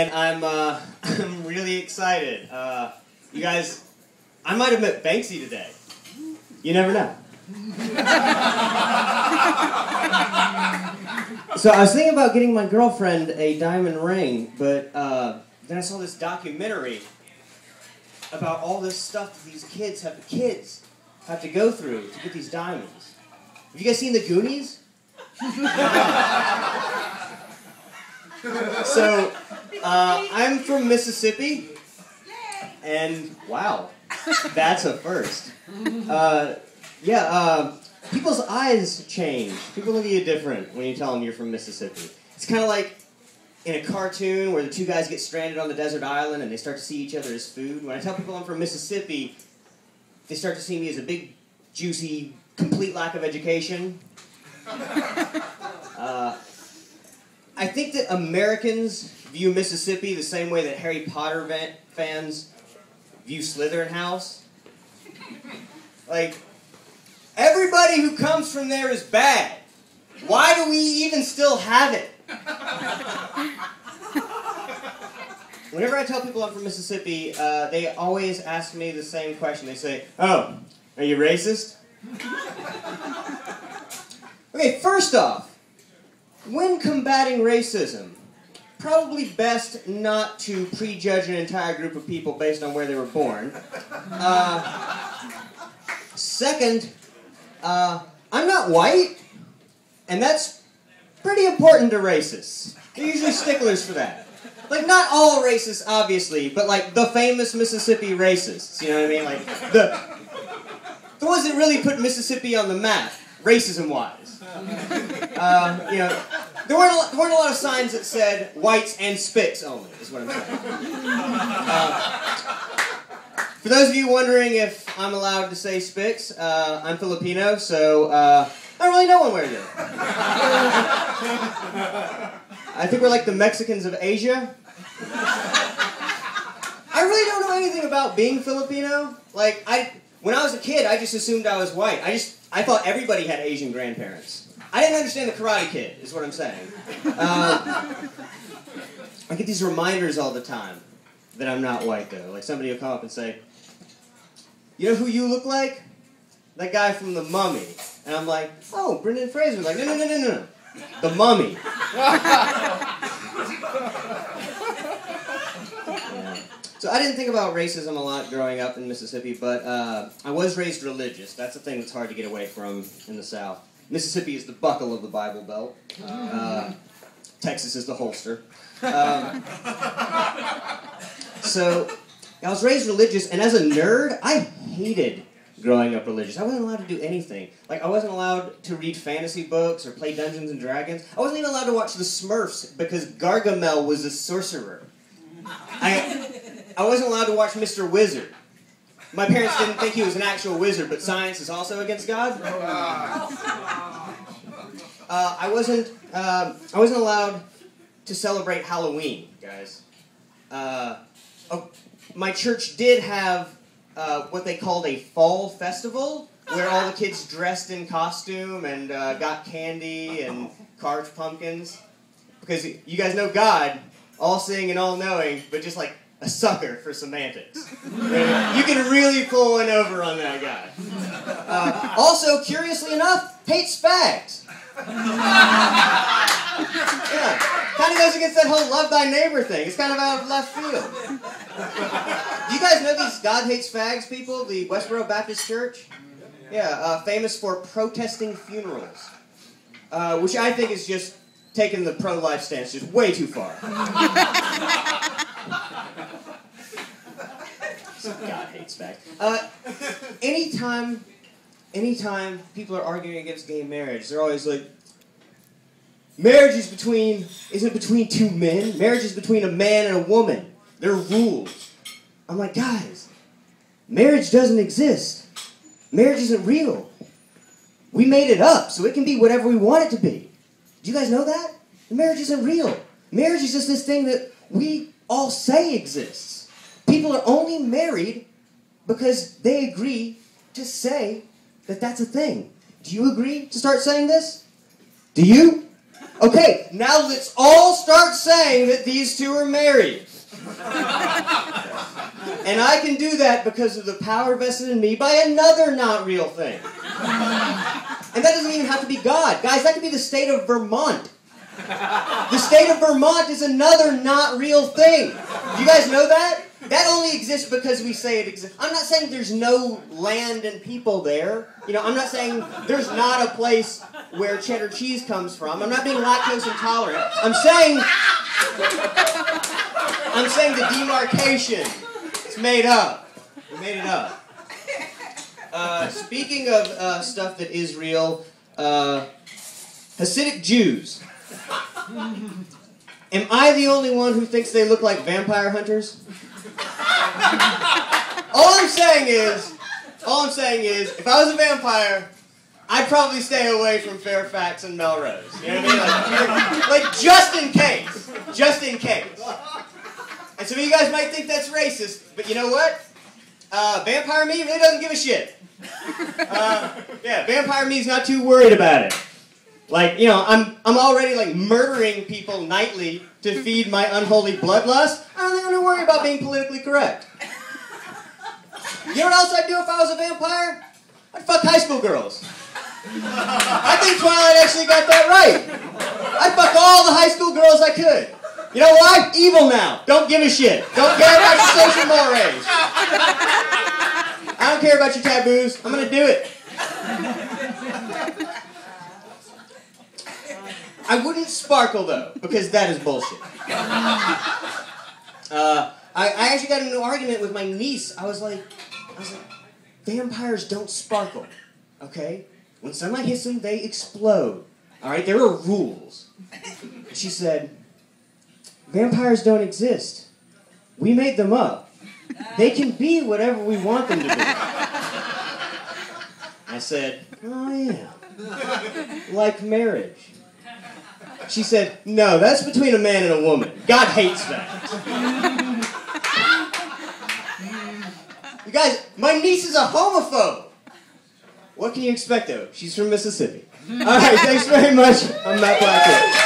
And I'm really excited. You guys, I might have met Banksy today. You never know. So I was thinking about getting my girlfriend a diamond ring, but then I saw this documentary about all this stuff that these kids have to go through to get these diamonds. Have you guys seen The Goonies? So, I'm from Mississippi, and wow, that's a first. People's eyes change. People look at you different when you tell them you're from Mississippi. It's kind of like in a cartoon where the two guys get stranded on the desert island and they start to see each other as food. When I tell people I'm from Mississippi, they start to see me as a big, juicy, complete lack of education. I think that Americans view Mississippi the same way that Harry Potter fans view Slytherin House. Like, everybody who comes from there is bad. Why do we even still have it? Whenever I tell people I'm from Mississippi, they always ask me the same question. They say, "Oh, are you racist?" Okay, first off, when combating racism, probably best not to prejudge an entire group of people based on where they were born. Second, I'm not white, and that's pretty important to racists. They're usually sticklers for that. Like, not all racists, obviously, but like the famous Mississippi racists, you know what I mean? Like, the ones that really put Mississippi on the map, racism-wise. There weren't a lot of signs that said whites and spics only, is what I'm saying. For those of you wondering if I'm allowed to say spics, I'm Filipino, so I don't really know one way or the other. I think we're like the Mexicans of Asia. I really don't know anything about being Filipino. Like, when I was a kid, I just assumed I was white. I thought everybody had Asian grandparents. I didn't understand the Karate Kid, is what I'm saying. I get these reminders all the time that I'm not white, though. Like, somebody will come up and say, "You know who you look like? That guy from The Mummy." And I'm like, "Oh, Brendan Fraser." Like, no. The Mummy. Yeah. So I didn't think about racism a lot growing up in Mississippi, but I was raised religious. That's the thing that's hard to get away from in the South. Mississippi is the buckle of the Bible Belt. Texas is the holster. So I was raised religious, and as a nerd, I hated growing up religious. I wasn't allowed to do anything. Like, I wasn't allowed to read fantasy books or play Dungeons and Dragons. I wasn't even allowed to watch the Smurfs because Gargamel was a sorcerer. I wasn't allowed to watch Mr. Wizard. My parents didn't think he was an actual wizard, but science is also against God. I wasn't allowed to celebrate Halloween, guys. My church did have what they called a fall festival, where all the kids dressed in costume and got candy and carved pumpkins. Because you guys know God, all-seeing and all-knowing, but just like a sucker for semantics. You can really pull one over on that guy. Also, curiously enough, hates fags. Yeah, kind of goes against that whole love thy neighbor thing. It's kind of out of left field. Do you guys know these God hates fags people? The Westboro Baptist Church? Yeah, famous for protesting funerals. Which I think is just taking the pro-life stance just way too far. God hates fags. Anytime people are arguing against gay marriage, they're always like, marriage isn't between two men. Marriage is between a man and a woman. There are rules. I'm like, guys, marriage doesn't exist. Marriage isn't real. We made it up, so it can be whatever we want it to be. Do you guys know that? Marriage isn't real. Marriage is just this thing that we all say exists. People are only married because they agree to say that that's a thing. Do you agree to start saying this? Do you? Okay, now let's all start saying that these two are married. And I can do that because of the power vested in me by another not real thing. And that doesn't even have to be God. Guys, that could be the state of Vermont. The state of Vermont is another not real thing. Do you guys know that? That only exists because we say it exists. I'm not saying there's no land and people there. You know, I'm not saying there's not a place where cheddar cheese comes from. I'm not being lactose intolerant. I'm saying the demarcation. It's made up. We made it up. Speaking of stuff that is real, Hasidic Jews. Am I the only one who thinks they look like vampire hunters? All I'm saying is, if I was a vampire, I'd probably stay away from Fairfax and Melrose. You know what I mean? Like just in case. Just in case. And some of you guys might think that's racist, but you know what? Vampire me really doesn't give a shit. Yeah, vampire me's not too worried about it. Like, you know, I'm already like murdering people nightly to feed my unholy bloodlust. I don't think I'm gonna worry about being politically correct. You know what else I'd do if I was a vampire? I'd fuck high school girls. I think Twilight actually got that right. I'd fuck all the high school girls I could. You know why? Evil now. Don't give a shit. Don't care about your social mores. I don't care about your taboos. I'm gonna do it. I wouldn't sparkle, though, because that is bullshit. I actually got into an argument with my niece. I was like, vampires don't sparkle, okay? When sunlight hits them, they explode. All right, there are rules. She said, vampires don't exist. We made them up. They can be whatever we want them to be. I said, oh, yeah. Like marriage. She said, no, that's between a man and a woman. God hates that. You guys, my niece is a homophobe. What can you expect of her? She's from Mississippi. All right, thanks very much. I'm Matt Blackwood.